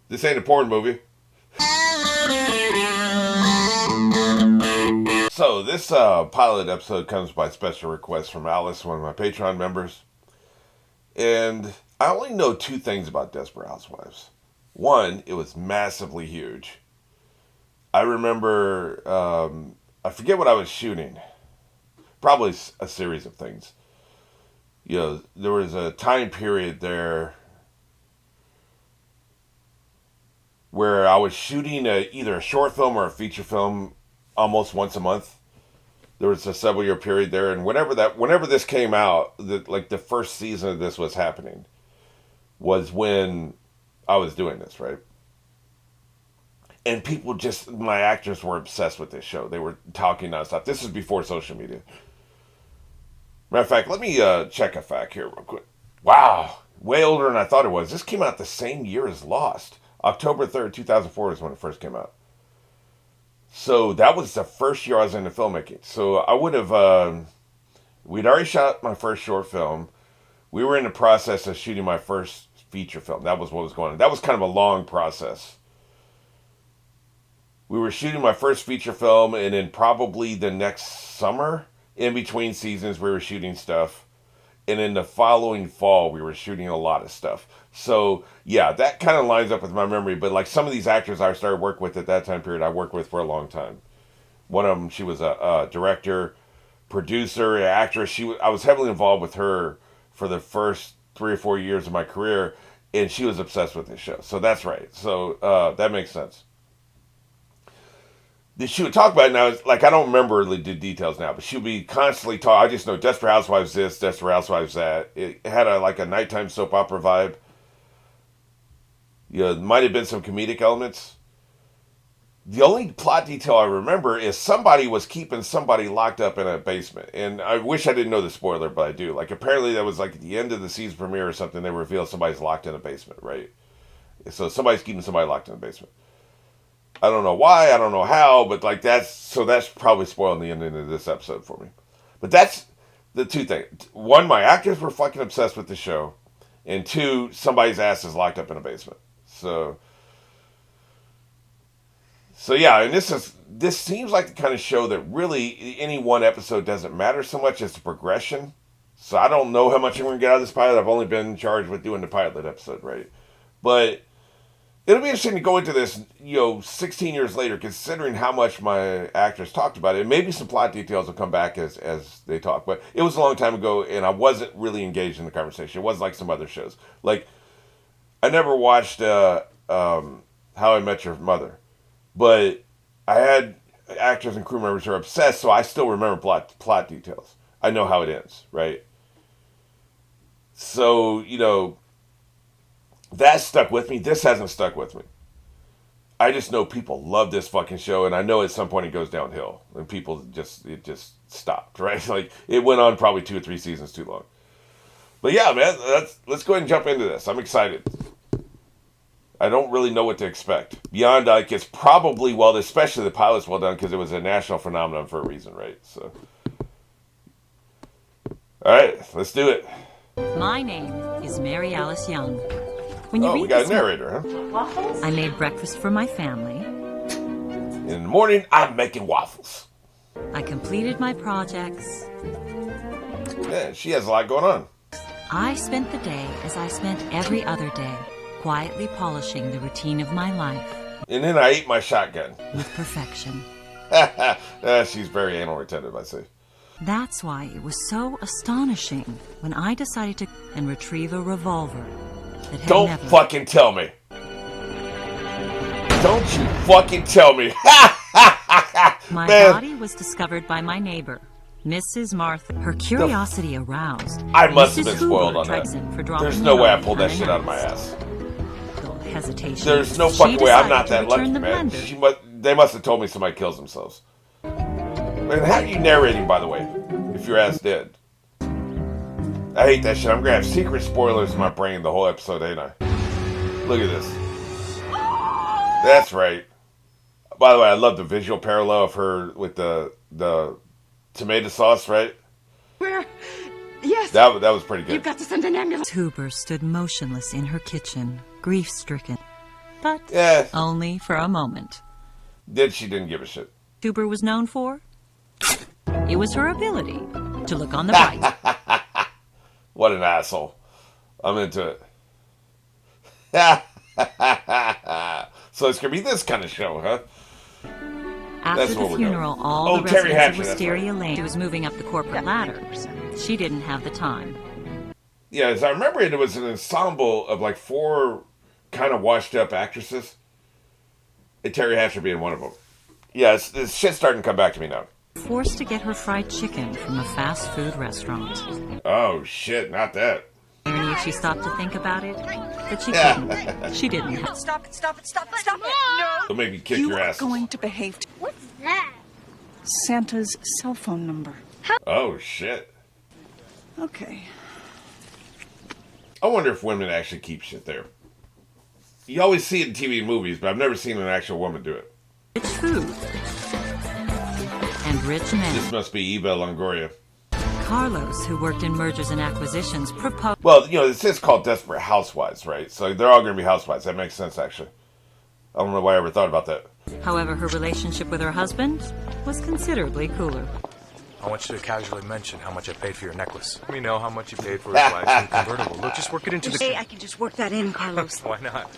This ain't a porn movie. So this pilot episode comes by special request from Alice, one of my Patreon members. And I only know two things about Desperate Housewives. One, it was massively huge. I remember, I forget what I was shooting. Probably a series of things. You know, there was a time period there where I was shooting either a short film or a feature film almost once a month. There was a several year period there, and whenever this came out, the first season of this was happening, was when I was doing this, right? And my actors were obsessed with this show. They were talking nonstop. This is before social media. Matter of fact, let me check a fact here real quick. Wow, way older than I thought it was. This came out the same year as Lost. October 3rd, 2004 is when it first came out. So that was the first year I was into filmmaking. So I would have, we'd already shot my first short film. We were in the process of shooting my first feature film. That was what was going on. That was kind of a long process. We were shooting my first feature film, and then probably the next summer, in between seasons, we were shooting stuff. And in the following fall, we were shooting a lot of stuff. So, yeah, that kind of lines up with my memory. But, like, some of these actors I started working with at that time period, I worked with for a long time. One of them, she was a director, producer, actress. I was heavily involved with her for the first 3 or 4 years of my career. And she was obsessed with this show. So that's right. So that makes sense. She would talk about it now. Like, I don't remember the details now, but she would be constantly talking. I just know Desperate Housewives this, Desperate Housewives that. It had a nighttime soap opera vibe. You know, might have been some comedic elements. The only plot detail I remember is somebody was keeping somebody locked up in a basement. And I wish I didn't know the spoiler, but I do. Like, apparently that was like at the end of the season premiere or something, they revealed somebody's locked in a basement, right? So somebody's keeping somebody locked in a basement. I don't know why, I don't know how, but like that's probably spoiling the ending of this episode for me. But that's the two things. One, my actors were fucking obsessed with the show. And two, somebody's ass is locked up in a basement. So yeah, and this seems like the kind of show that really any one episode doesn't matter so much as the progression. So I don't know how much I'm going to get out of this pilot. I've only been charged with doing the pilot episode, right? But it'll be interesting to go into this, 16 years later, considering how much my actors talked about it. And maybe some plot details will come back as they talk. But it was a long time ago, and I wasn't really engaged in the conversation. It wasn't like some other shows. Like, I never watched How I Met Your Mother. But I had actors and crew members who are obsessed, so I still remember plot details. I know how it ends, right? So, that stuck with me. This hasn't stuck with me. I just know people love this fucking show, and I know at some point it goes downhill, and it just stopped, right? Like, it went on probably 2 or 3 seasons too long. But yeah, man, let's go ahead and jump into this. I'm excited. I don't really know what to expect. Beyond, it's probably, especially the pilot's well done, because it was a national phenomenon for a reason, right? So, alright, let's do it. My name is Mary Alice Young. When you read we got a narrator, huh? Waffles? I made breakfast for my family. In the morning, I'm making waffles. I completed my projects. Yeah, she has a lot going on. I spent the day as I spent every other day, quietly polishing the routine of my life. And then I ate my shotgun. With perfection. She's very anal retentive, I say. That's why it was so astonishing when I decided to retrieve a revolver. Don't fucking tell me. Don't you fucking tell me. My body was discovered by my neighbor, Mrs. Martha. Her curiosity aroused. I must have been spoiled on that. There's no way I pulled that shit out of my ass. Hesitation. There's no fucking way. I'm not that lucky, man. They must have told me somebody kills themselves. And how are you narrating, by the way, if your ass dead? I hate that shit. I'm gonna have secret spoilers in my brain the whole episode, ain't I? Look at this. That's right. By the way, I love the visual parallel of her with the tomato sauce, right? Where? Yes. That was pretty good. You've got to send an ambulance. Huber stood motionless in her kitchen, grief-stricken. But Yeah. only for a moment. She didn't give a shit. Tuber was known for? It was her ability to look on the bright. What an asshole. I'm into it. So it's going to be this kind of show, huh? After That's what the we're funeral, doing. all Oh, the Terry residents Hatcher, of that's Wisteria right. Lane was moving up the corporate ladder. She didn't have the time. Yeah, as I remember it was an ensemble of like 4 kind of washed up actresses. And Terry Hatcher being one of them. Yeah, this shit's starting to come back to me now. Forced to get her fried chicken from a fast food restaurant. Oh, shit, not that. Irony if she stopped to think about it, but she couldn't. She didn't. Stop it, stop it, stop it, stop it! No! They'll make me kick You your are ass. going to behave. What's that? Santa's cell phone number. Oh, shit. Okay. I wonder if women actually keep shit there. You always see it in TV and movies, but I've never seen an actual woman do it. Rich food. And rich men. This must be Eva Longoria. Carlos, who worked in mergers and acquisitions, proposed. Well, you know, this is called Desperate Housewives, right? So they're all going to be housewives. That makes sense, actually. I don't know why I ever thought about that. However, her relationship with her husband was considerably cooler. I want you to casually mention how much I paid for your necklace. Let me know how much you paid for his wife's convertible. Look, just work it into the... Hey, I can just work that in, Carlos. Why not?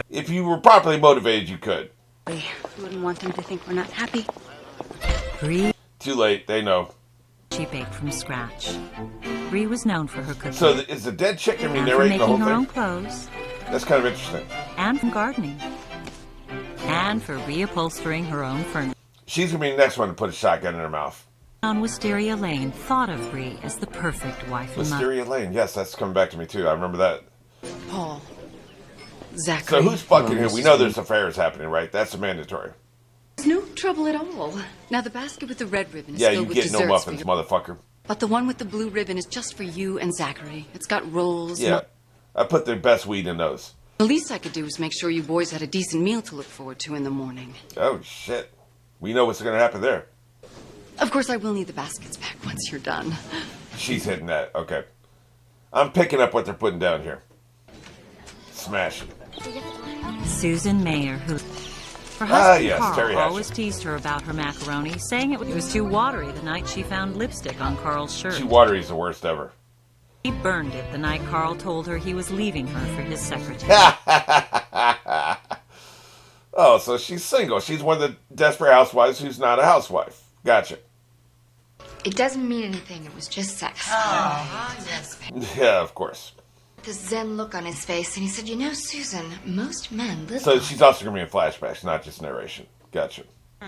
If you were properly motivated, you could. You wouldn't want them to think we're not happy. Bree, Too late. They know. she baked from scratch. Bree was known for her cooking. So is the dead chick going to be and for narrating the making whole her own thing? clothes. That's kind of interesting. And from gardening. And for reupholstering her own furniture. She's going to be the next one to put a shotgun in her mouth. On Wisteria Lane thought of Bree as the perfect wife and mother. Wisteria Lane. Yes, that's coming back to me, too. I remember that. Paul. Zachary. So who's fucking who? We know there's affairs happening, right? That's mandatory. There's no trouble at all. Now, the basket with the red ribbon is Yeah, filled you with get desserts no muffins, for you. motherfucker. But the one with the blue ribbon is just for you and Zachary. It's got rolls. Yeah. I put the best weed in those. The least I could do is make sure you boys had a decent meal to look forward to in the morning. Oh, shit. We know what's going to happen there. Of course, I will need the baskets back once you're done. She's hitting that. Okay. I'm picking up what they're putting down here. Smash it. Susan Mayer, who... Her husband yes, Carl Terry Hatcher. always teased her about her macaroni, saying it was too watery the night she found lipstick on Carl's shirt. Too watery's the worst ever. She burned it the night Carl told her he was leaving her for his secretary. Oh, so she's single. She's one of the desperate housewives who's not a housewife. Gotcha. It doesn't mean anything. It was just sex. Yes. Yeah, of course. The zen look on his face, and he said, "You know, Susan, most men live So on." she's also going to be in flashbacks, not just narration. Gotcha.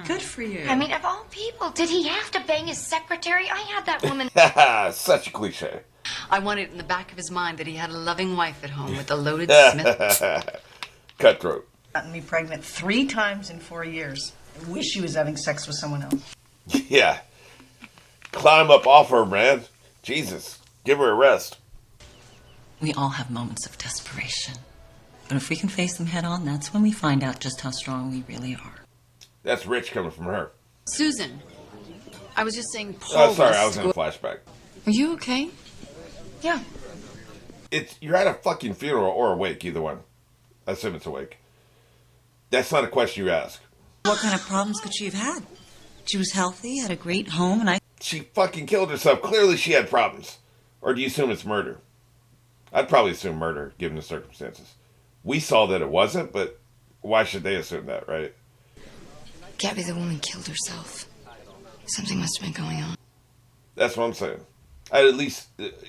Good for you. I mean, of all people, did he have to bang his secretary? I had that woman. Such a cliche. I want it in the back of his mind that he had a loving wife at home with a loaded Smith. Cutthroat. Gotten me pregnant 3 times in 4 years. I wish she was having sex with someone else. Yeah. Climb up off her, man. Jesus. Give her a rest. We all have moments of desperation. But if we can face them head on, that's when we find out just how strong we really are. That's rich coming from her. Susan, I was just saying Paul Oh, sorry, I was in a flashback. Are you okay? Yeah. You're at a fucking funeral or awake, either one. I assume it's awake. That's not a question you ask. What kind of problems could she have had? She was healthy, had a great home, and She fucking killed herself. Clearly she had problems. Or do you assume it's murder? I'd probably assume murder, given the circumstances. We saw that it wasn't, but why should they assume that, right? Gabby, the woman killed herself. Something must have been going on. That's what I'm saying. I'd at least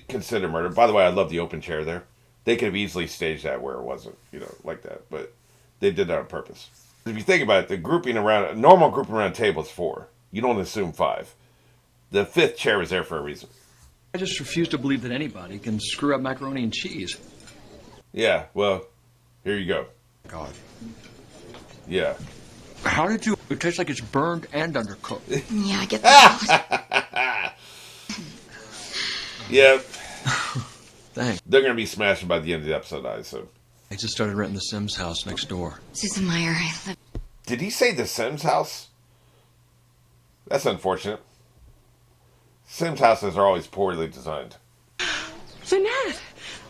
consider murder. By the way, I love the open chair there. They could have easily staged that where it wasn't, like that. But they did that on purpose. If you think about it, the grouping around, a normal grouping around a table is 4. You don't assume 5. The 5th chair was there for a reason. I just refuse to believe that anybody can screw up macaroni and cheese. Yeah, well, here you go. God. Yeah. How did you... It tastes like it's burned and undercooked. Yeah, I get that. Yep. Thanks. They're going to be smashing by the end of the episode, I assume. I just started renting the Sims house next door. Susan Meyer, I live. Did he say the Sims house? That's unfortunate. Sims houses are always poorly designed. Lynette,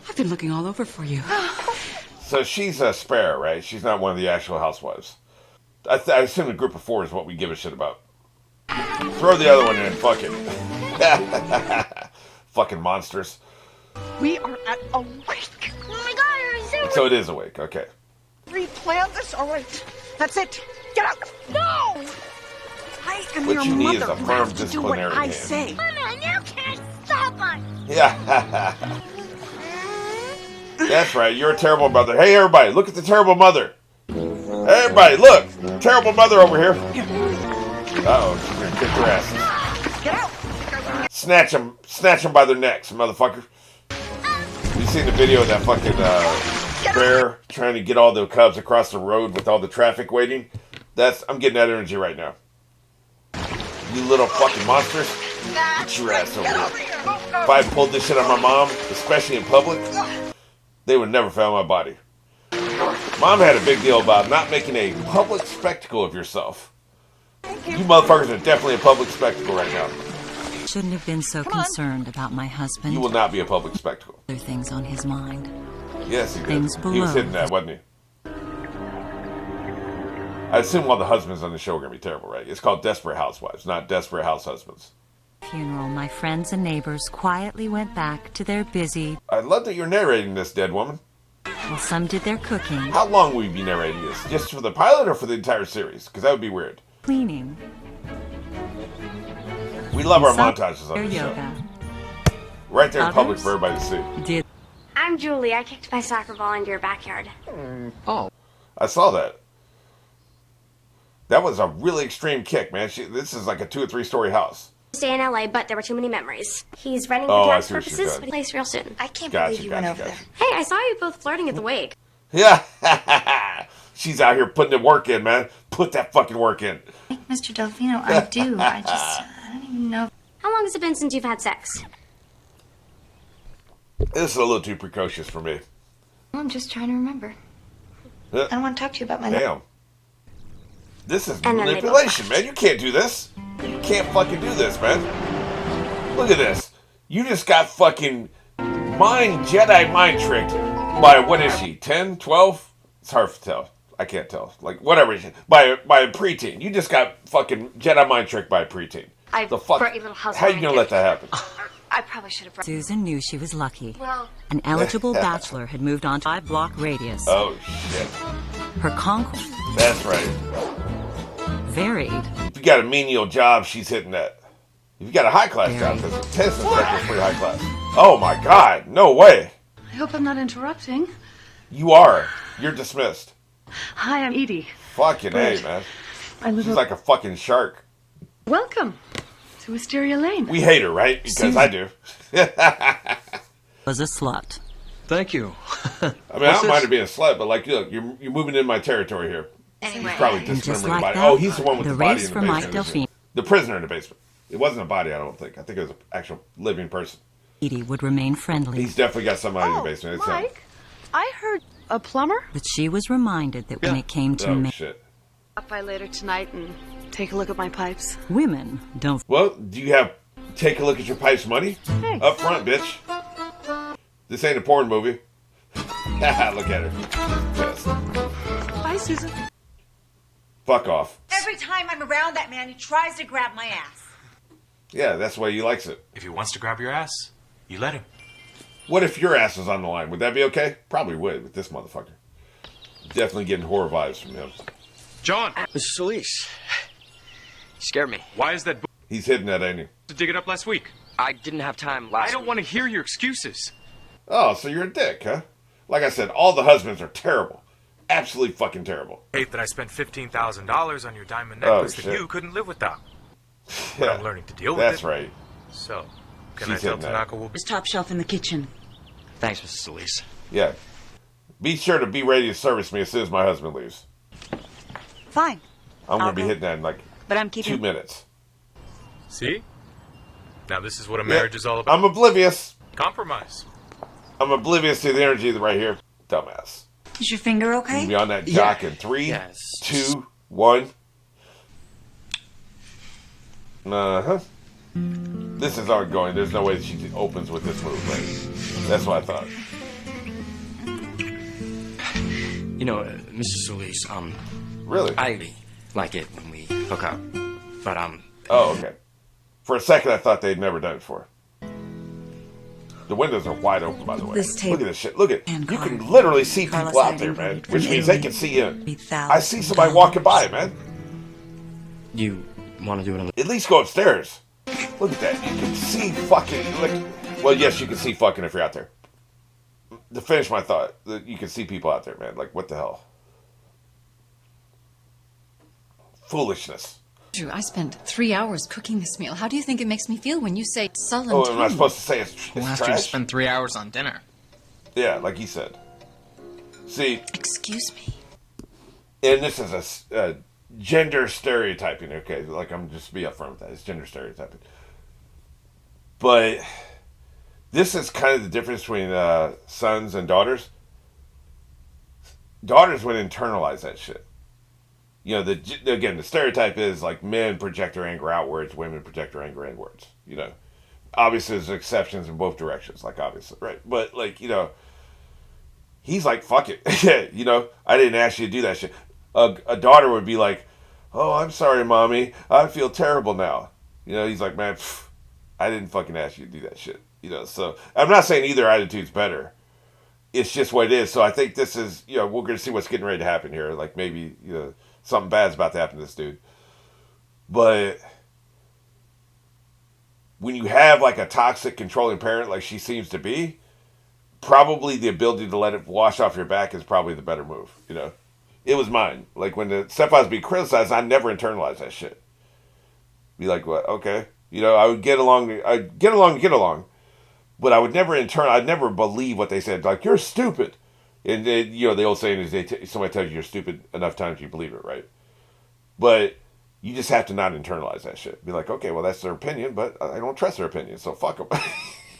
I've been looking all over for you. So she's a spare, right? She's not one of the actual housewives. I assume the group of 4 is what we give a shit about. Throw the other one in, fuck it. Fucking monsters. We are at awake. Oh my god, So it is awake, okay. Replan this. All right. That's it. Get out. No! I am What your you need is mother. a You firm have to do what disciplinary I hand. say. Mama, you can't stop us. Yeah. That's right, you're a terrible mother. Hey, everybody, look at the terrible mother. Hey, everybody, look. Terrible mother over here. Uh-oh, she's gonna kick their asses. Get out. Snatch them by their necks, motherfucker. You seen the video of that fucking bear trying to get all the cubs across the road with all the traffic waiting? I'm getting that energy right now. You little fucking monsters. Get your ass over here. If I pulled this shit on my mom, especially in public, they would never found my body. Mom had a big deal about not making a public spectacle of yourself. You motherfuckers are definitely a public spectacle right now. Shouldn't have been so concerned about my husband. You will not be a public spectacle. Other things on his mind. Yes, he did. Things He was below. hitting that, wasn't he? I assume all the husbands on the show are going to be terrible, right? It's called Desperate Housewives, not Desperate House Husbands. Funeral, my friends and neighbors quietly went back to their busy. I love that you're narrating this, dead woman. While some did their cooking, How long will you be narrating this? Just for the pilot or for the entire series? Because that would be weird. cleaning, We love our some montages on their the show. yoga. Right there in public Others for everybody to see. Did I'm Julie. I kicked my soccer ball into your backyard. I saw that. That was a really extreme kick, man. This is like a 2 or 3 story house. Stay in LA, but there were too many memories. He's running Oh, for I tax see what she's purposes, done. but he plays real soon. I can't Gotcha, believe you went over gotcha. there. Hey, I saw you both flirting at the wake. Yeah. She's out here putting the work in, man. Put that fucking work in. Mr. Delfino, I do. I don't even know. How long has it been since you've had sex? This is a little too precocious for me. I'm just trying to remember. I don't want to talk to you about my life. Damn. This is And then they manipulation, man. You can't do this. You can't fucking do this, man. Look at this. You just got fucking Jedi mind tricked by, what is she, 10, 12? It's hard to tell. I can't tell. Like, whatever. By a preteen. You just got fucking Jedi mind tricked by a preteen. I The fuck? brought you a little house How you wine gonna let gift. that happen? I probably should have brought. Susan knew she was lucky. Well, An eligible bachelor had moved on to a 5-block radius. Oh, shit. Her conquest That's right. varied. If you got a menial job, she's hitting that. If you got a high-class job, because the test inspector is pretty high-class. Oh, my God. No way. I hope I'm not interrupting. You are. You're dismissed. Hi, I'm Edie. Fucking A, Britt. man. I live. She's like a fucking shark. Welcome to Wisteria Lane. We hate her, right? Because I do. Was a slut. Thank you. I mean, I don't mind her being a slut, but like, look, you're moving in my territory here. anyway. He's probably And just dismembering like the body. that, Oh, he's the one with the the body race in for the Mike basement. Delfino. The prisoner in the basement. It wasn't a body, I don't think. I think it was an actual living person. Edie would remain friendly, He's definitely got somebody in the Oh, basement. It's him. Mike, I heard a plumber. but she was reminded that when it came to Oh, shit. Stop by later tonight and take a look at my pipes. women, don't Well, do you have take a look at your pipes money? Hey. Up front, bitch. This ain't a porn movie. Look at her. Yes. Bye, Susan. Fuck off. Every time I'm around that man, he tries to grab my ass. Yeah, that's why he likes it. If he wants to grab your ass, you let him. What if your ass was on the line? Would that be okay? Probably would with this motherfucker. Definitely getting horror vibes from him. John! Mr. Solis, you scared me. Why is that He's hitting that, ain't he? to dig it up last week? I didn't have time last I don't week. want to hear your excuses. Oh, so you're a dick, huh? Like I said, all the husbands are terrible. Absolutely fucking terrible. Hate that I spent $15,000 on your diamond Oh, necklace that shit. you couldn't live without. But I'm learning to deal with That's it. right. So, can She's I tell hitting that. Tanaka we'll be... There's top shelf in the kitchen. Thanks, Mr. Solis. Yeah. Be sure to be ready to service me as soon as my husband leaves. Fine. I'm going I'll to be go. hitting that in like But I'm 2 keeping. minutes. See? Now this is what a marriage is all about. I'm oblivious. Compromise. I'm oblivious to the energy right here. Dumbass. Is your finger okay? Be on that jock in 3, Yes. 2, 1. Uh-huh. This is ongoing. There's no way she opens with this move, right? That's what I thought. You know, Mrs. Solis, Really? I like it when we hook up. But, Oh, okay. For a second, I thought they'd never done it before. The windows are wide open, by the way. This Look at this shit. Look at and you car. can literally see Carlos people out had there, been man. voted Which from means they Italy. can see in. Be I see thousands somebody of walking by, dollars. man. you want to do it on the... At least go upstairs. Look at that. You can see fucking. Like, well, yes, you can see fucking if you're out there. To finish my thought, you can see people out there, man. Like, what the hell? Foolishness. Drew, I spent 3 hours cooking this meal. How do you think it makes me feel when you say sullen Oh, tone? am I supposed to say it's Well, after you trash? spend 3 hours on dinner. Yeah, like he said. See, Excuse me. and this is a gender stereotyping, okay? Like, I'm just be upfront with that. It's gender stereotyping. But this is kind of the difference between sons and daughters. Daughters would internalize that shit. You know, again, the stereotype is like men project their anger outwards, women project their anger inwards. You know, obviously there's exceptions in both directions, like obviously, right? But like, you know, he's like, fuck it. You know, I didn't ask you to do that shit. A daughter would be like, oh, I'm sorry, mommy. I feel terrible now. You know, he's like, man, I didn't fucking ask you to do that shit. You know, so I'm not saying either attitude's better. It's just what it is. So I think this is, you know, we're going to see what's getting ready to happen here. Like maybe, you know, something bad's about to happen to this dude. But when you have like a toxic, controlling parent like she seems to be, probably the ability to let it wash off your back is probably the better move, you know? It was mine. Like when the stuff I was being criticized, I never internalized that shit. Be like, what? Okay. You know, I would get along. I'd get along. But I would never I'd never believe what they said. Like, you're stupid. And, you know, the old saying is somebody tells you you're stupid enough times you believe it, right? But you just have to not internalize that shit. Be like, okay, well, that's their opinion, but I don't trust their opinion, so fuck them.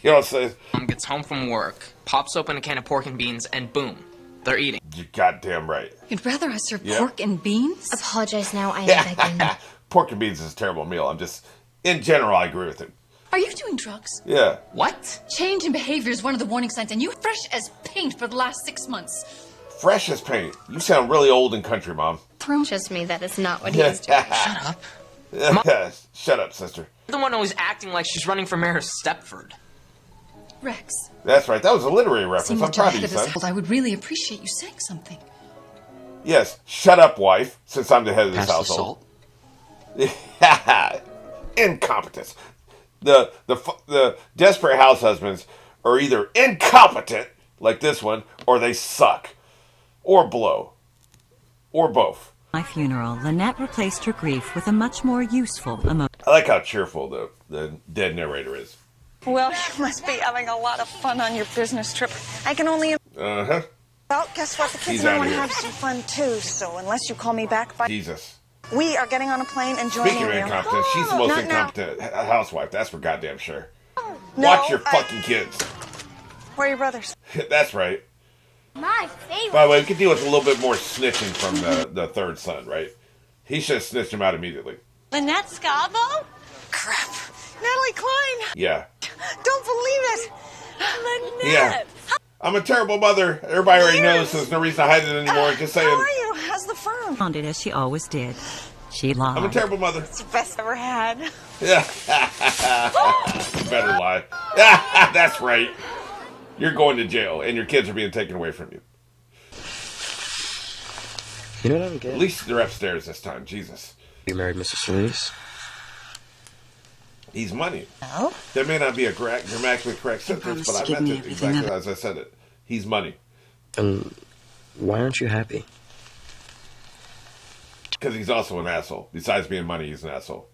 You know what I'm saying? Mom gets home from work, pops open a can of pork and beans, and boom, they're eating. You're goddamn right. You'd rather I serve Yep. pork and beans? Apologize now, I am begging. Pork and beans is a terrible meal. I'm just, in general, I agree with it. Are you doing drugs? Yeah. What? Change in behavior is one of the warning signs, and you fresh as paint for the last 6 months. Fresh as paint. You sound really old and country, Mom. Just me, that is not what he is doing. Shut up. Shut up, sister. You're the one always acting like she's running for mayor of Stepford. Rex, That's right. That was a literary reference. seeing I'm what you're proud of ahead you, of son. this hold, I would really appreciate you saying something. Yes. Shut up, wife, since I'm the head of this Pass the household. salt. Incompetence. The desperate house husbands are either incompetent, like this one, or they suck. Or blow. Or both. My funeral, Lynette replaced her grief with a much more useful emotion. I like how cheerful the dead narrator is. Well, you must be having a lot of fun on your business trip. I can only... Uh-huh. Well, guess what? The kids He's and I outta want to here. have some fun, too. So unless you call me back by... Jesus. We are getting on a plane and joining Speaking of you. incompetent, she's the most Not now. incompetent housewife. That's for goddamn sure. No, Watch your fucking kids. Where are your brothers? That's right. My favorite. By the way, we could deal with a little bit more snitching from the third son, right? He should have snitched him out immediately. Lynette Scavo? Crap. Natalie Klein. Yeah. Don't believe it. Yeah. I'm a terrible mother. Everybody already knows, so there's no reason to hide it anymore. Just saying. How are you? How's the firm? Responded as she always did. She lied. I'm a terrible mother. It's the best I've ever had. Yeah. You better lie. That's right. You're going to jail, and your kids are being taken away from you. You know what I don't get? At least they're upstairs this time. Jesus. You married Mrs. Solis? He's money. Oh? That may not be a grammatically correct sentence, but I meant it exactly as I said it. He's money. And why aren't you happy? Because he's also an asshole. Besides being money, he's an asshole.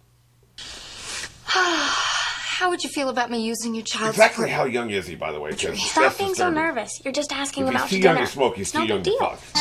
How would you feel about me using your child's Exactly how young is he, by the way? 'Cause Stop that's being so disturbing. nervous. You're just asking If them he's out too to young dinner. to smoke, he's It's too no young big to deal. fuck.